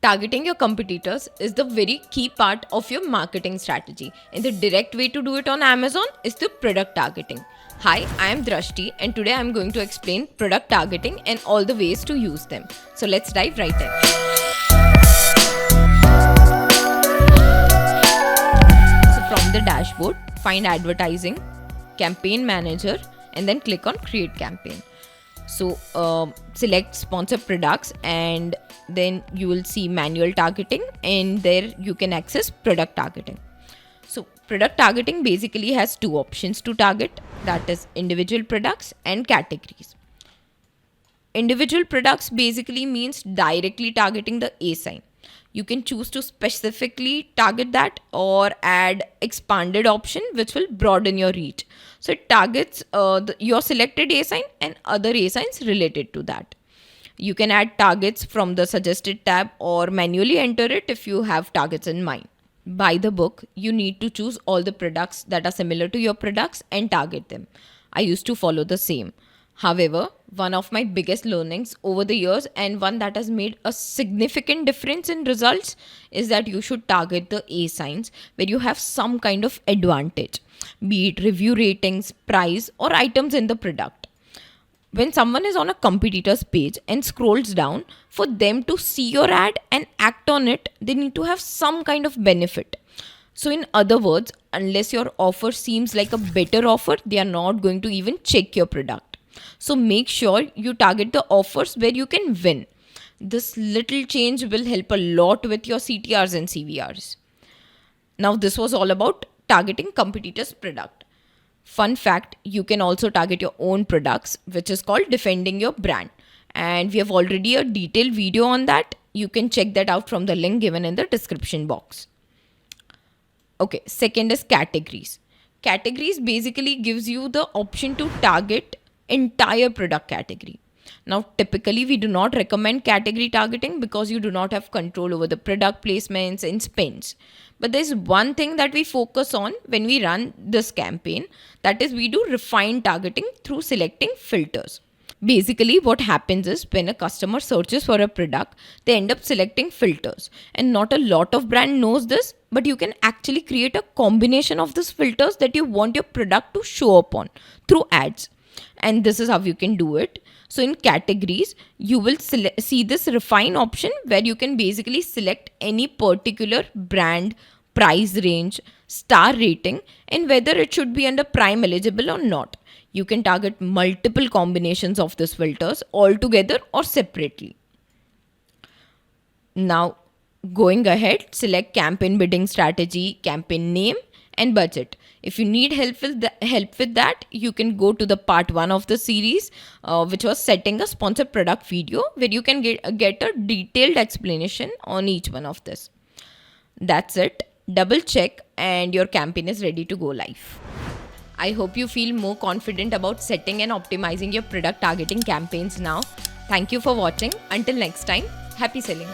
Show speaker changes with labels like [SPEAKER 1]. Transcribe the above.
[SPEAKER 1] Targeting your competitors is the very key part of your marketing strategy, and the direct way to do it on Amazon is through product targeting. Hi, I am Drashti, and today I am going to explain product targeting and all the ways to use them. So let's dive right in. So from the dashboard, find advertising, campaign manager, and then click on create campaign. So select sponsor products, and then you will see manual targeting, and there you can access product targeting. So product targeting basically has two options to target, that is individual products and categories. Individual products basically means directly targeting the ASIN. You can choose to specifically target that or add expanded option which will broaden your reach. So it targets your selected ASIN and other ASINs related to that. You can add targets from the suggested tab or manually enter it if you have targets in mind. By the book, you need to choose all the products that are similar to your products and target them. I used to follow the same. However, one of my biggest learnings over the years and one that has made a significant difference in results is that you should target the ASINs where you have some kind of advantage, be it review ratings, price, or items in the product. When someone is on a competitor's page and scrolls down, for them to see your ad and act on it, they need to have some kind of benefit. So in other words, unless your offer seems like a better offer, they are not going to even check your product. So make sure you target the offers where you can win. This little change will help a lot with your CTRs and CVRs. Now this was all about targeting competitors' product. Fun fact, you can also target your own products, which is called defending your brand. And we have already a detailed video on that. You can check that out from the link given in the description box. Okay, second is categories. Categories basically gives you the option to target entire product category. Now, typically we do not recommend category targeting because you do not have control over the product placements and spends. But there's one thing that we focus on when we run this campaign, that is we do refined targeting through selecting filters. Basically, what happens is when a customer searches for a product, they end up selecting filters. And not a lot of brand knows this, but you can actually create a combination of these filters that you want your product to show up on through ads. And this is how you can do it. So in categories, you will see this refine option where you can basically select any particular brand, price range, star rating, and whether it should be under Prime eligible or not. You can target multiple combinations of these filters all together or separately. Now, going ahead, select campaign bidding strategy, campaign name, and budget. If you need help with that, you can go to the part 1 of the series, which was setting a sponsored product video, where you can get a detailed explanation on each one of this. That's it. Double check and your campaign is ready to go live. I hope you feel more confident about setting and optimizing your product targeting campaigns now. Thank you for watching. Until next time, happy selling.